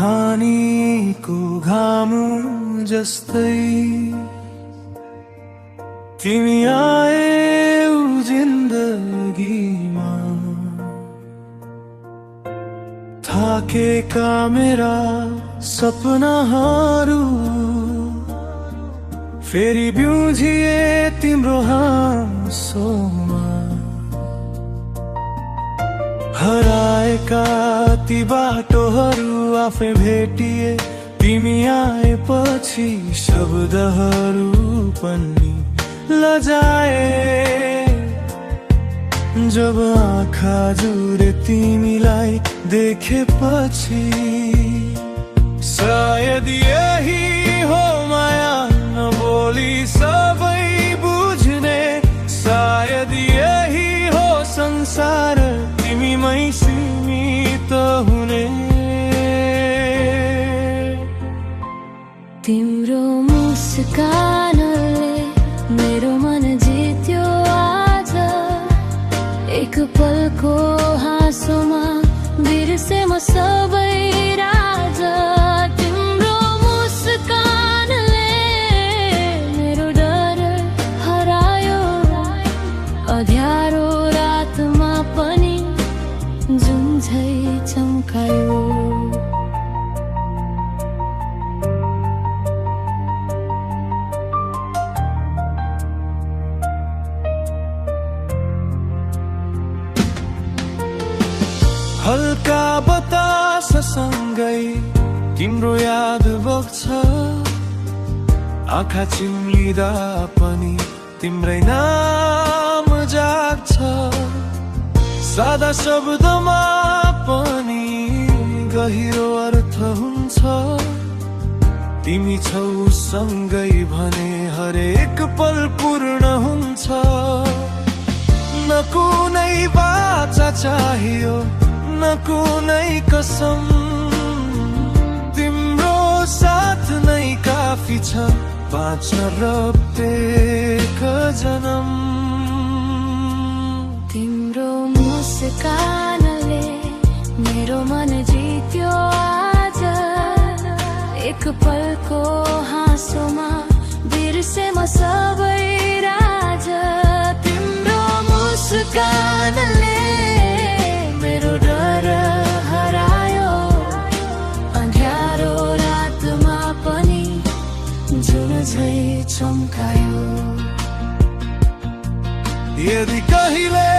बिहानीको घाम जस्तै तिमी आयौ जिन्दगीमा। थाकेका मेरा सपनाहरू फेरि बिउझिए तिम्रो हाँसोमा। हराएका ती बाटोहरू आफै भेटिए तिमी आएपछि। शब्दहरू पनि लजाए जब आँखा जुरे तिमीलाई देखेपछि। सायद यही हो माया नबोली सबै बुझ्ने। सायद यही हो संसार तिमीमै सीमित हुने। तिम्रो मुस्कानले मेरो मन जित्यो आज। एक पलको हाँसोमा बिर्से म सबै राज। तिम्रो मुस्कानले मेरो डर हरायो। अँध्यारो रातमा पनि जुन झै चम्कायो। हल्का बताससँगै तिम्रो याद बग्छ। आँखा चिम्लिँदा पनि तिम्रै नाम जाग्छ। सादा शब्दमा पनि गहिरो अर्थ हुन्छ। तिमी छौ सँगै भने हरेक पल पूर्ण हुन्छ। न कुनै बाचा चाहियो न कुनै कसम। तिम्रो साथ नै काफी छ बाँच्न र एक जन्म। तिम्रो मुस्कानले मेरो मन जित्यो आज। एक पलको हाँसोमा बिर्से म सबै राज। तिम्रो मुस्कानले मेरो डर हरायो। अँध्यारो रातमा पनि जुन झै चम्कायो। यदि कहिले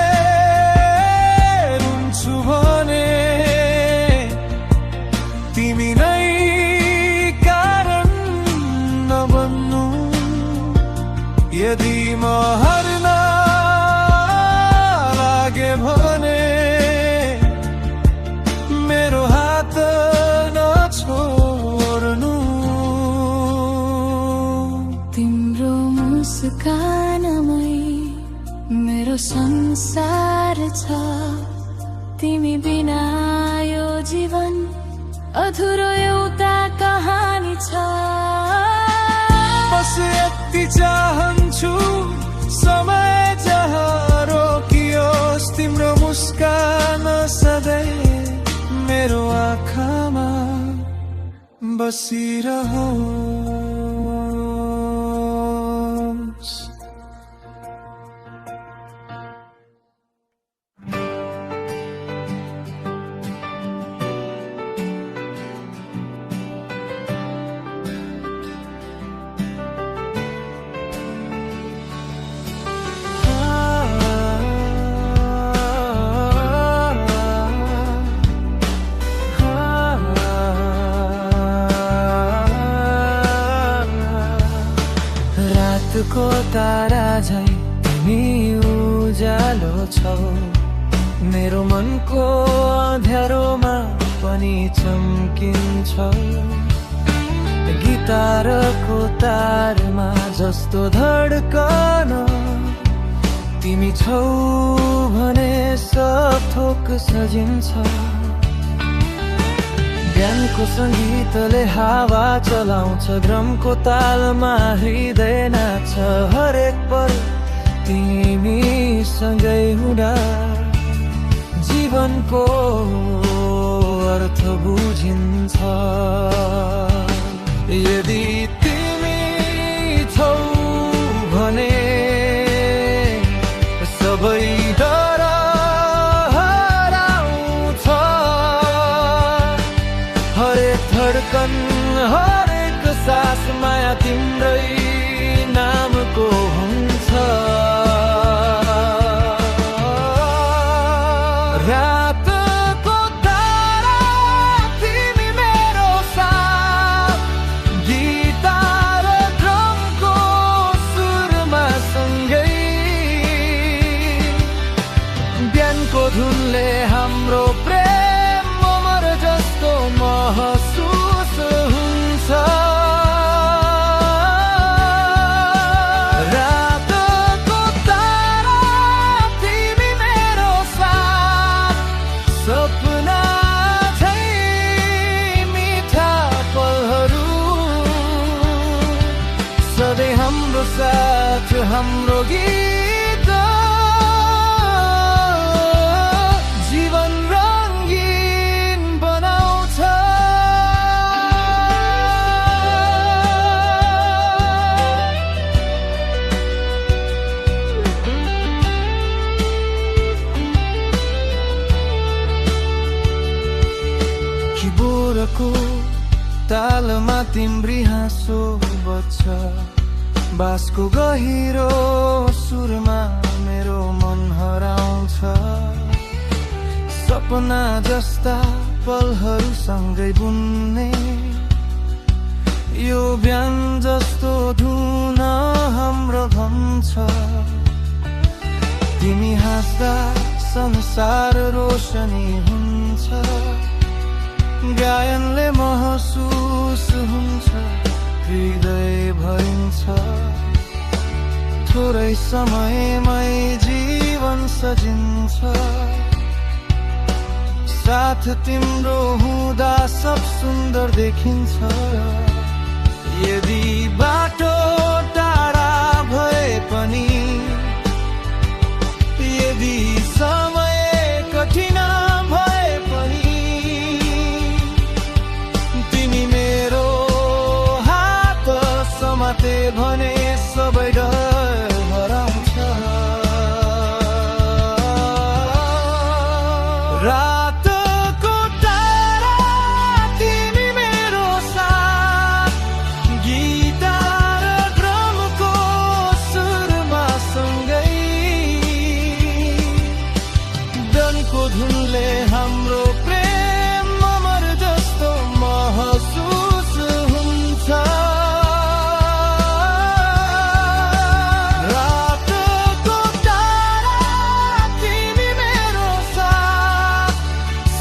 रुन्छु भने तिमी नै कारण नबन्नु। यदि म हार्न लागे भने मेरो हात नछोड्नु। तिम्रो मुस्कानमै मेरो संसार छ। तिमी बिना यो जीवन अधुरो एउटा कहानी छ। बस यति चाहन्छु समय जहाँ रोकियोस् तिम्रो मुस्कान सधैँ मेरो आँखामा बसिरहोस्। रातको तारा झै तिमी उज्यालो छौ। मेरो मनको अँध्यारोमा पनि चम्किन्छौ। गिटारको तारमा जस्तो धड्कन तिमी छौ भने सब थोक सजिन्छ। ज्ञानको सङ्गीतले हावा चलाउँछ। ड्रमको तालमा हृदय नाच्छ। हरेक पल तिमी सँगै हुँदा जीवनको अर्थ बुझिन्छ। यदि तिमी छौ भने सबै डर हराउँछ। हरेक धड्कन हरेक सास माया तिम्रै नामको हुन्छ। रातको तारा तिमी मेरो साथ, गिटार ड्रमको सुरमा सँगै। बिहानको धुनले हाम्रो प्रेम अमर जस्तो महसुस हुन्छ। रातको तारा तिमी मेरो साथ, सपना झै मिठा पलहरू। सधैँ हाम्रो साथ हाम्रो गीत जीवन रङ्गीन बनाउँछ। किबोरको तालमा तिम्री हाँसो बज्छ। बाँसको गहिरो सुरमा मेरो मन हराउँछ। सपना जस्ता पलहरू सँगै बुन्ने, यो बिहान जस्तो धुन हाम्रो भन्छ। तिमी हाँस्दा संसार रोशनी हुन्छ। गायनले महसुस हुन्छ, हृदय भरिन्छ। थोरै समयमै जीवन सजिन्छ। साथ तिम्रो हुँदा सब सुन्दर देखिन्छ। यदि बाटो टाढा भए पनि, यदि समय कठिन भए पनि, तिमी मेरो हात समाते भने सबै डर हराउँछ। रातको तारा तिमी मेरो साथ, गिटार ड्रमको सुरमा सँगै। बिहानको धुनले हाम्रो प्रेम अमर जस्तो महसुस हुन्छ। रातको तारा तिमी मेरो साथ,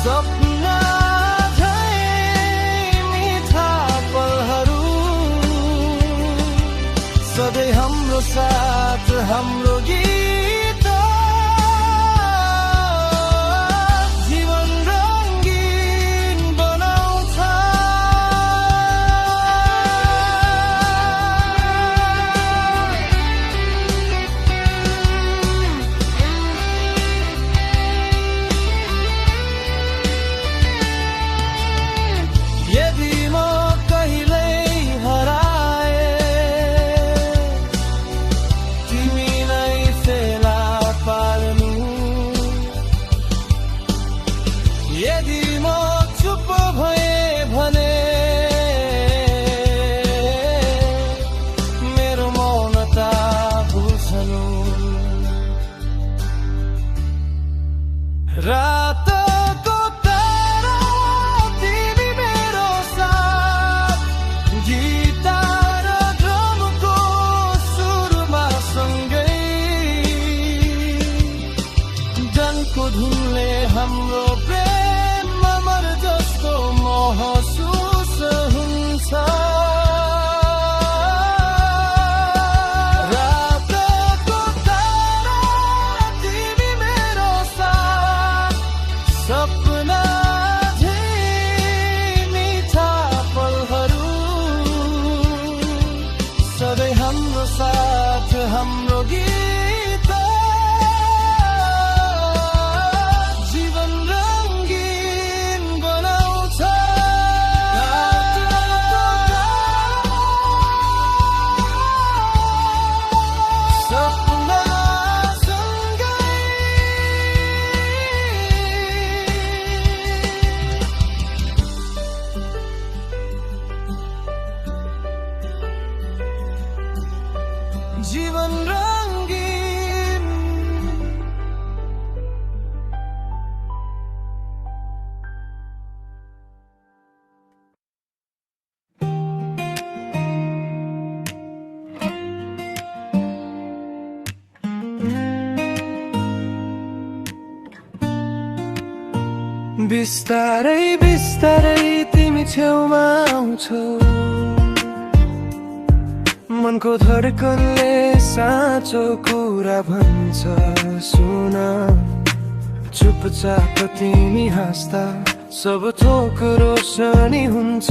सपना झै मिठा पलहरू। सधैँ हाम्रो साथ हाम्रो गीत जीवन रङ्गीन बनाउँछ। यदि म कहिल्यै हराए, तिमी नै जीवन रंगीन। बिस्तारै बिस्तारै तिमी छेउमा आउँछौ, मनको धड्कनले साँचो कुरा भन्छ सुन। चुपचाप तिमी हाँस्दा सब थोक रोशनी हुन्छ।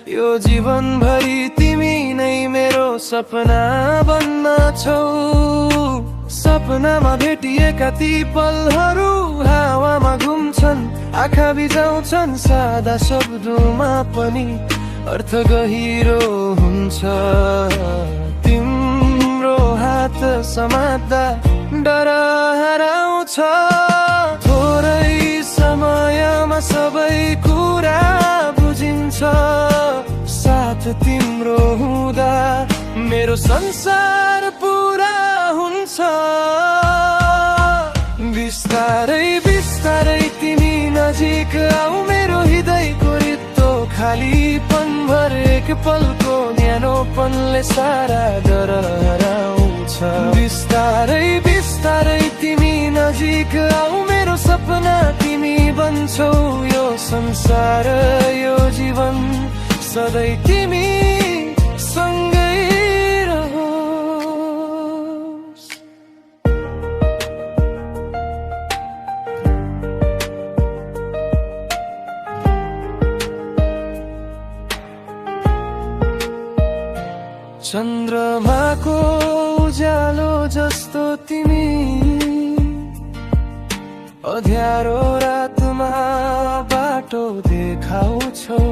यो जीवनभरि तिमी नै मेरो सपना बन्न छौ। सपनामा भेटिएका ती पलहरू हावामा घुम्छन्, आँखा बिजाउँछन्, सादा शब्दमा पनि अर्थ गहिरो हुन्छ। तिम्रो हात समात्दा डर हराउँछ। थोरै समयमा सबै कुरा बुझिन्छ। साथ तिम्रो हुँदा मेरो संसार पुरा हुन्छ। बिस्तारै बिस्तारै तिमी नजिक आऊ, मेरो हृदयको रित्तो खालीपन भरेको पलको न्यानोपनले सारा डर हराउँछ। बिस्तारै बिस्तारै तिमी नजिक आऊ, मेरो सपना तिमी बन्छौ। यो संसार यो जीवन सधैँ तिमी सँगै रहोस्। चन्द्रमाको उज्यालो जस्तो तिमी अँध्यारो रातमा बाटो देखाउँछौ।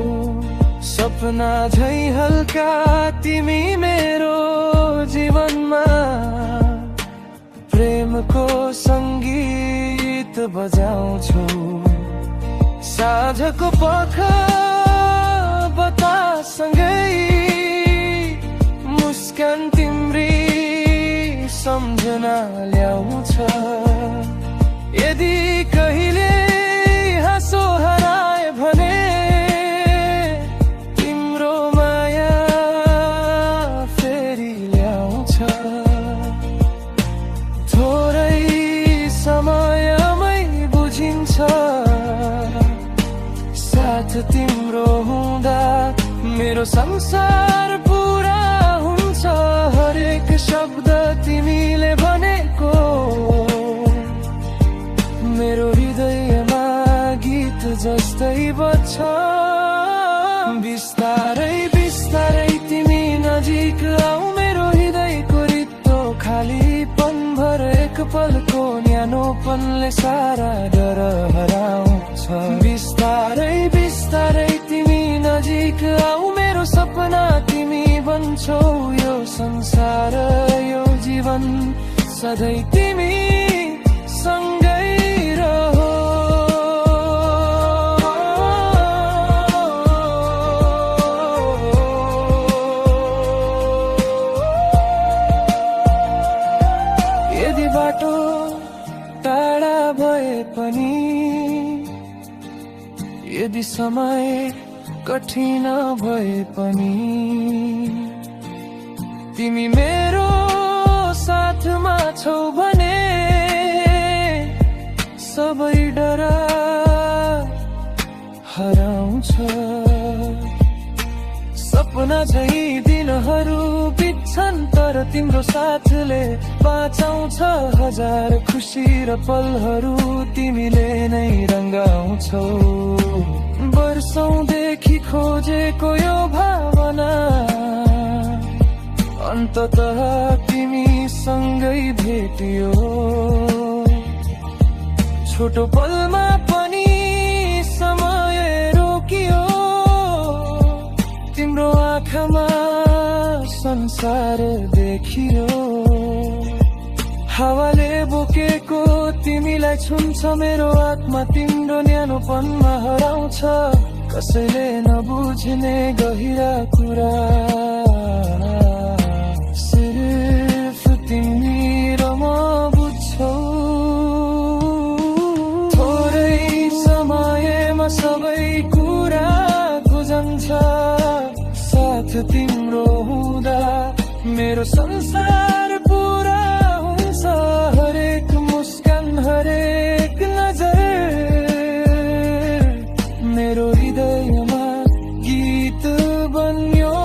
सपना झै हल्का तिमी मेरो जीवनमा प्रेमको सङ्गीत बजाउँछौ। साँझको पख बतासँगै मुस्कान तिम्री सम्झना ल्याउँछ। यदि कहिले हाँसो हराए भने तिम्रो माया फेरि ल्याउँछ। थोरै समयमै बुझिन्छ। साथ तिम्रो हुँदा मेरो संसार पुरा हुन्छ। हरेक शब्द तिमीले भनेको मेरो हृदयमा गीत जस्तै बज्छ। बिस्तारै बिस्तारै तिमी नजिक आऊ, मेरो हृदयको रित्तो खालीपन भरेको पलको न्यानोपनले सारा डर हराउँछ। बिस्तारै बिस्तारै तिमी नजिक आऊ, मेरो सपना तिमी बन्छौ। यो संसार यो जीवन सधैँ तिमी सँगै रहो। यदि बाटो टाढा भए पनि, यदि समय कठिन भए पनि, तिमी मेरो साथमा छौ भने सबै डर हराउँछ। सपना झै दिनहरू बित्छन्, तर तिम्रो साथले बाँचाउँछ। हजार खुसी र पलहरू तिमीले नै रङ्गाउँछौ। वर्षौंदेखि खोजेको यो भावना अन्ततः तिमी सँगै भेटियो। छोटो पलमा पनि समय रोकियो। तिम्रो आँखामा संसार देखियो। हावाले बोकेको तिमीलाई छुन्छ, मेरो आत्मा तिम्रो न्यानोपनमा हराउँछ। कसैले नबुझ्ने गहिरा कुरा सिर्फ साथ तिम्रो हुँदा मेरो संसार पूरा हुन्छ। हरेक मुस्कान हरेक नजर मेरो हृदयमा गीत बन्यो।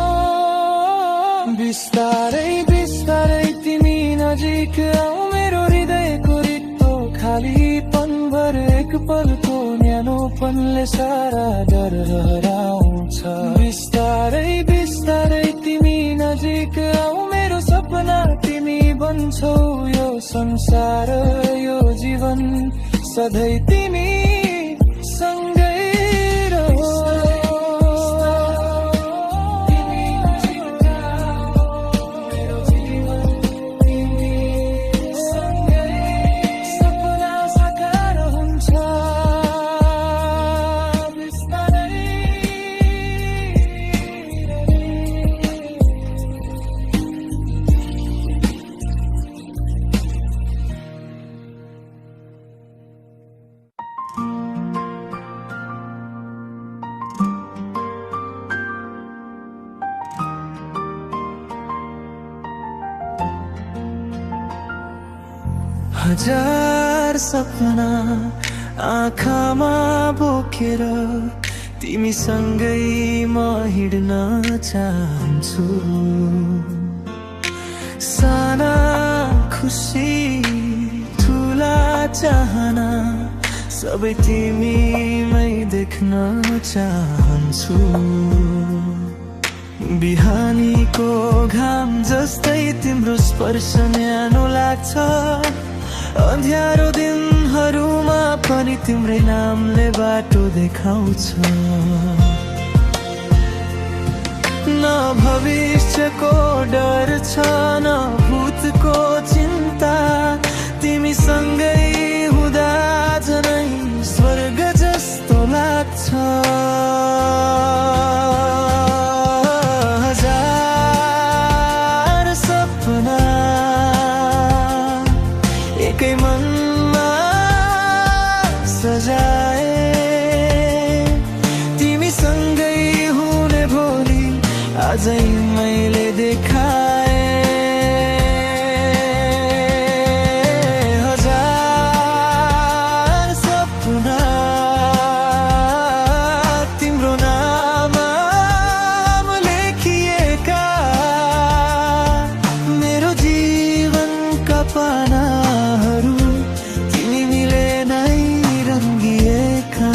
बिस्तारै बिस्तारै तिमी नजिक आऊ, मेरो हृदयको रित्तो खालीपन भर एक पलको न्यानोपनले सारा डर हराउँछ। बिस्तारै बिस्तारै तिमी नजिक आऊ, मेरो सपना तिमी बन्छौ। यो संसार यो जीवन सधैँ तिमी सँगै रहो। हजार सपना आँखामा बोकेर तिमीसँगै म हिँड्न चाहन्छु। साना खुसी ठुला चाहना सबै तिमीमै देख्न चाहन्छु। बिहानीको घाम जस्तै तिम्रो स्पर्श न्यानो लाग्छ। अँध्यारो दिनहरूमा पनि तिम्रै नामले बाटो देखाउँछ। न भविष्यको डर छ न भूतको चिन्ता, तिमीसँगै हुँदा झनै स्वर्ग जस्तो लाग्छ। हजार सपना एकै मनमा सजाए, तिमीसँगै हुने भोलि आजै मैले देखाए। हजार सपना तिम्रो नाम लेखिएका, मेरो जीवनका पानाहरू तिमी मिले नै रङ्गिएका।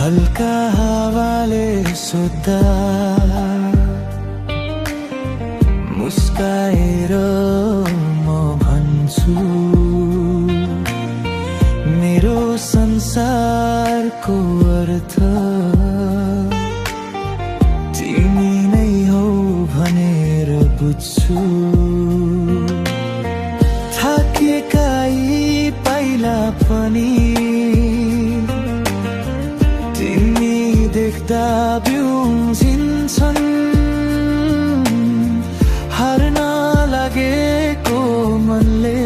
हल्का हावाले सोध्दा मुस्काएर म भन्छु, मेरो संसारको अर्थ तिमी नै हौ भनेर बुझ्छु। थाकेका यी पाइला पनि तिमी देख्दा बिउजिन्छन्। हार्न लागेको मनले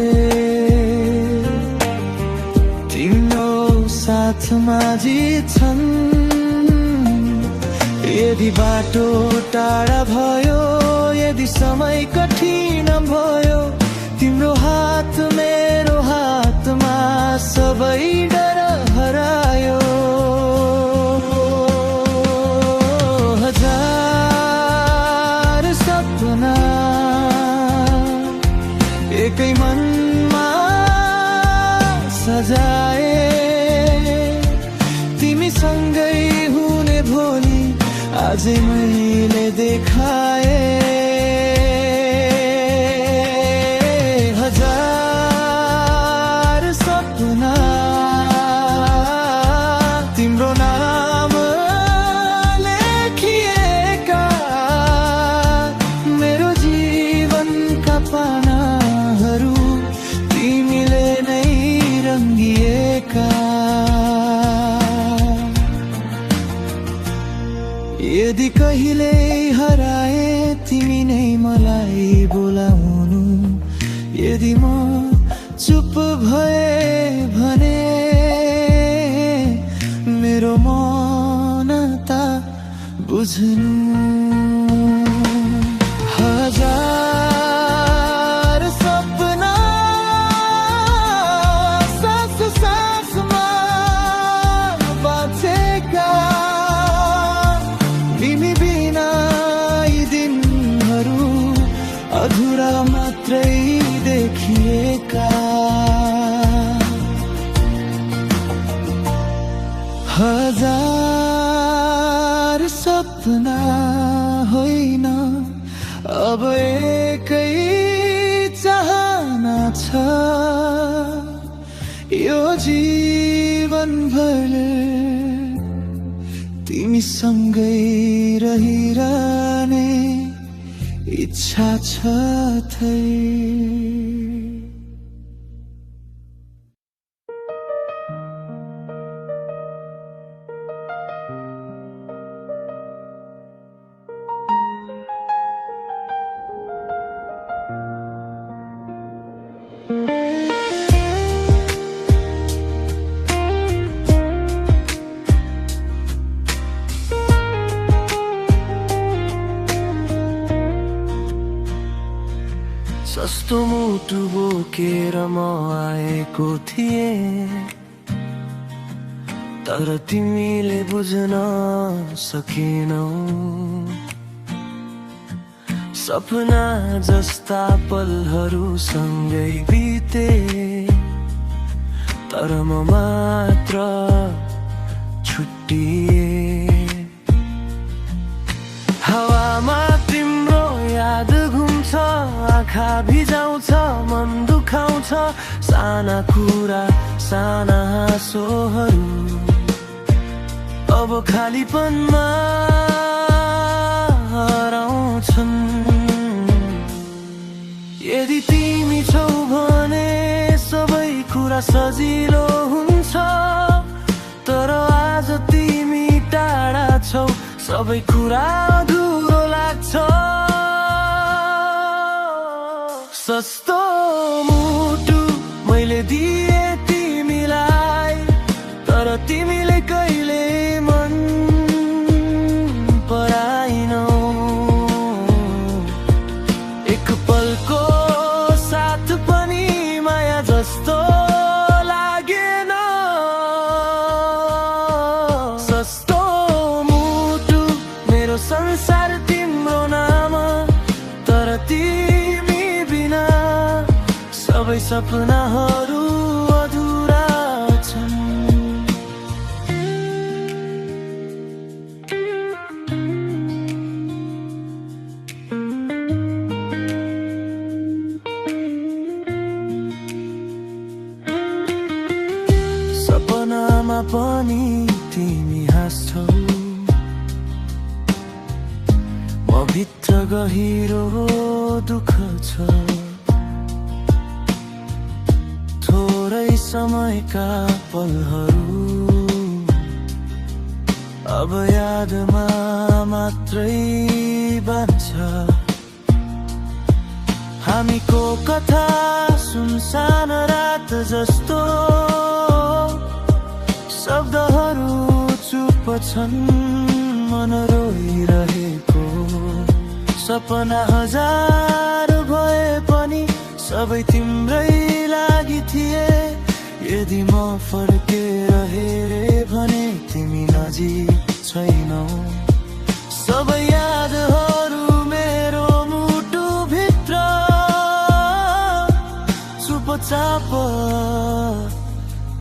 तिम्रो साथमा जित्छन्। यदि बाटो टाढा भयो, यदि समय कठिन भयो, तिम्रो हात मेरो हातमा सबै डर हरायो। हजार सपना एकै मनमा सजाए, तिमीसँगै हुने भोलि आजै मैले देखाए। हजार सपना तिम्रो नाम लेखिएका, मलाई बोलाउनु यदि म चुप भए भने मेरो मौनता बुझ्नु हजार सपना सास सासमा बाँचेका तिमी बिना यी दिनहरू अधुरा मात्रै देखिएका हजार सपना होइन अब एकै चाहना छ यो जीवनभर तिमीसँगै रहिरहने इच्छा छ थै सस्तो मुटु बोकेर म आएको थिएँ तर तिमीले बुझ्न सकेनौ सपना जस्ता पलहरू सँगै बिते तर म मात्र छुट्टिए हावामा तिम्रो याद घुम्छ आँखा भिजाउँछ मन दुखाउँछ साना कुरा साना हाँसोहरू अब खालीपनमा हराउँछन् यदि तिमी छौ भने सबै कुरा सजिलो हुन्छ तर आज तिमी टाढा छौ सबै कुरा अधुरो लाग्छ सस्तो मुटु मैले दिए तिमीलाई तर तिमीले कहिले मन पराइनौ एक पलको साथ पनि माया जस्तो लागेन सस्तो मुटु मेरो संसार तिम्रो नाम तर तिमी बिना सबै सपनाहरू अधुरा छन् सपनामा पनि तिमी हाँस्छौ म भित्र गहिरो दुःख छ थोरै समयका पलहरू अब यादमा मात्रै बाँच्छ हामीको कथा सुनसान रात जस्तो शब्दहरू चुप छन् मन रोइरहेको सपना हजार भए पनि सबै तिम्रै लागि थिए यदि म फर्केर हेरे भने तिमी नजिक छैनौ सबै यादहरू मेरो मुटु भित्र चुपचाप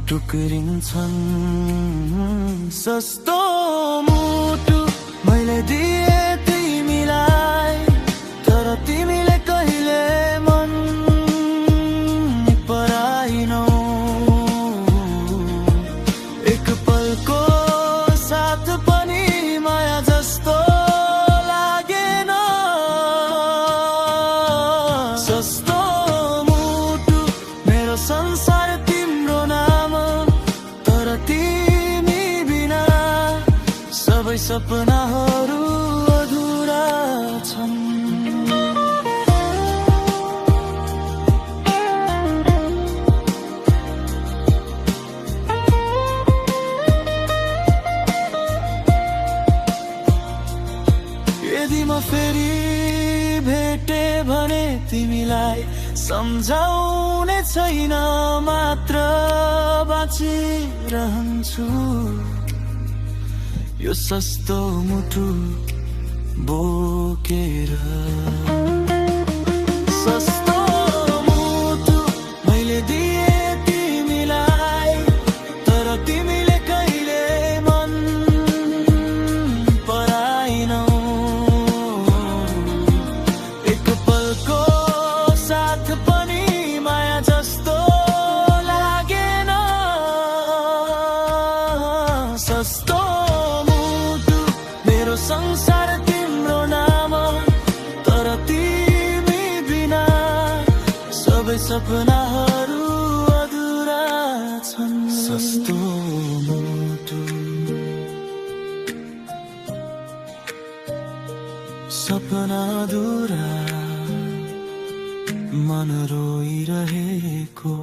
टुक्रिन्छन् सस्तो मुटु मैले दिए तिमीलाई तर तिमीले कहिले मन पराइनौ एक पलको साथ पनि माया जस्तो लागेन सस्तो मुटु मेरो संसार तिम्रो नाम तर तिमी बिना सबै सपनाहरू अधुरा छन् भने तिमीलाई सम्झाउने छैन, मात्र बाँचिरहन्छु यो सस्तो मुटु बोकेर। सस्तो मुटु मैले दिए तिमीलाई, तर तिमीले कहिले मन पराएनौ। एक पलको साथ पनि माया जस्तो लागेन। सस्तो मुटु मेरो संसार तिम्रो नाम, तर तिमी बिना सबै सपनाहरू अधुरा छन्। सस्तो मुटु सपना अधुरा, मन रोइरहेको।